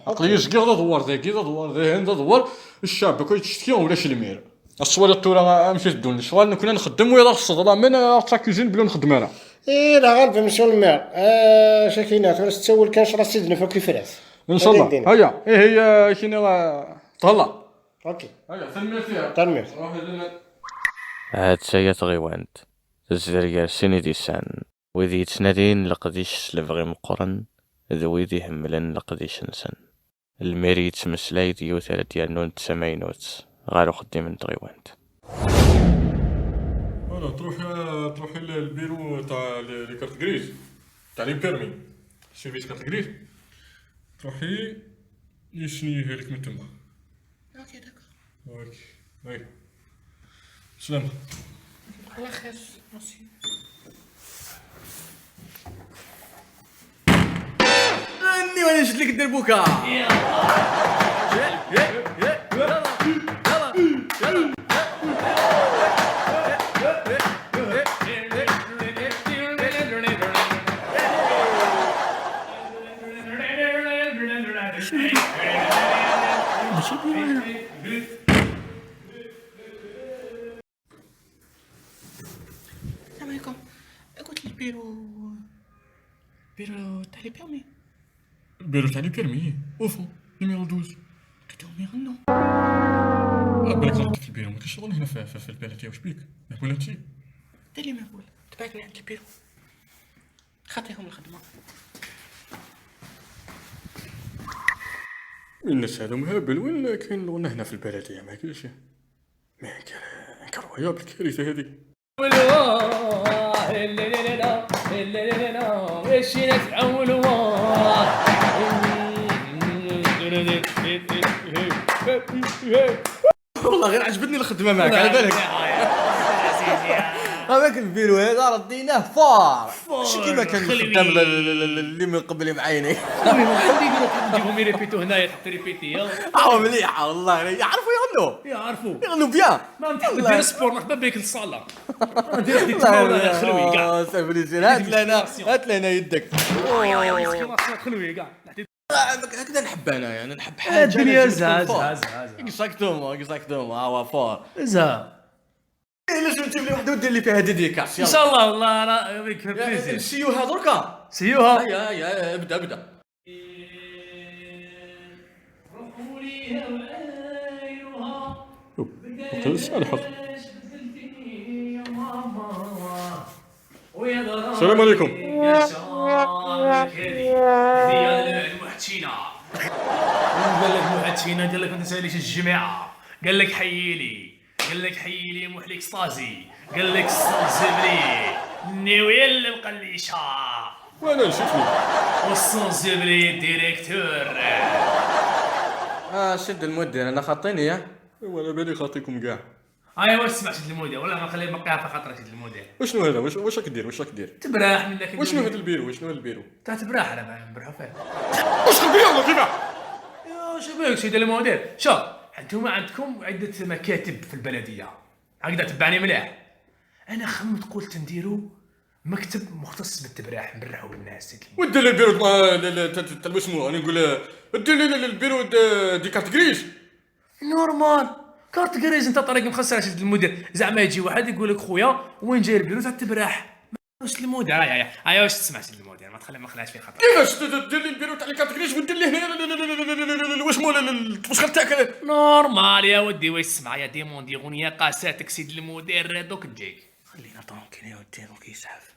عقلية كاع دوار ذاكي دوار ذهن دوار الشعب كي تشتكي ولاش المير الصوالي الطوله مشيت بدون الشوال كنا نخدم ويلا خصو راه من تاكوزين بلا نخدم انا ايه لا غالب نمشيو للمير شاكينات ولا تسول كاش راه سيدنا فوق الفراس ان شاء الله. هيا هي كاينه طهلا اوكي هيا تنمير فيها تنمير هاد شي تغيوانت تزريا سيني ديسان وذي تنادين لقديش لبغي مقرن ذويدي هملن لقديش نسن الميري تمسلاي ديو ثلاث ديال تسمينوت غارو خدي من تغيوانت. انا تروحي للبيرو تاع لي كارت غريز تاع لي بيرمي سيرفيس كارت غريز تروحي يسنيها لك من تما. اوكي داكور اوكي هاي سلام الله خير ميرسي. اني وانا نشد لك الدربوكه السلام عليكم. قلت لي بيرو تاع لي بيرمي. البيرو تاع لي بيرمي اوفو نيميرو 12 قلتهم يغنوا. بالك غلطت في البيرو ما كاينش شغل هنا في البلاتيه واش بيك ولا انت دير لي ما نقول تبعتني عند البيرو خاطيهم الخدمه. الناس هذو مهبل وين كاين لغنا هنا في البلديه ما كاينش ما كان يا بالكارثه هذه. والله غير عجبتني الخدمه معك على بالك هذاك البيرو هذا رديناه فار ماشي كيما كان الخدام اللي من قبل معايني نجيبهم يريبيتو هنايا تحت ريبيتي مليحه والله يعرفوا يعرفوا يغنوا بيان ما نتحب دير سبور مرحبا بك للصاله ندير هذيك تما خلوي كاع سافريزين هات لنا يدك خلوي كاع هكذا نحب انا يعني نحب حاجه الدنيا زاز اكزاكتومون هو فور زا لازم تجيب لي واحده ودير لي فيها ديديكاس ان شاء الله والله راه بك بليزير سيوها دركا سيوها هيا ابدا وقت الصالحة. السلام عليكم. هذه المحتشينه قال لك محتشينه قال لك ما تساليش الجماعه قال لك حييلي قال لك حييلي محليك ستازي قال لك السنسبلي النوية اللي مقليشة وانا نشوفني والسنسبلي ديريكتور شد المدير انا خاطيني وانا بالي خاطيكم كاع. هاي واش سمعت شد المدير ولا غنخليه بقيها في خاطرك شد المدير. وشنو هذا واش راك دير تبراح منك وشنو هذا البيرو وشنو هذا البيرو تاع تبراح انا معاهم نبرحوا فيه واش خبيه والله كيما يا شباب سيدي المدير شوف انتم عندكم عده مكاتب في البلديه هكذا تبعني مليح. انا خممت قلت نديرو مكتب مختص بالتبراح نبرحوا بالناس سيدي ودير لي البيرو تاع اسمه انا نقول دير لي البيرو دي كارت غريز نورمال كارت غريز انت طريق مخسر سيدي المدير زعما يجي واحد يقول لك خويا وين جاي البيرو تاع التبراح واش المدير هاي واش تسمع سيدي المدير ما خلاش في خطر. كيفاش دير لي البيرو تاع الكارت غريز ودير لي هنا واش مول التوسخر تاعك نورمال يا ودي واش تسمع يا ديموندي غنيه قاساتك سيدي المدير دوك تجيك خلينا طونكين يا ودي دوك يسعف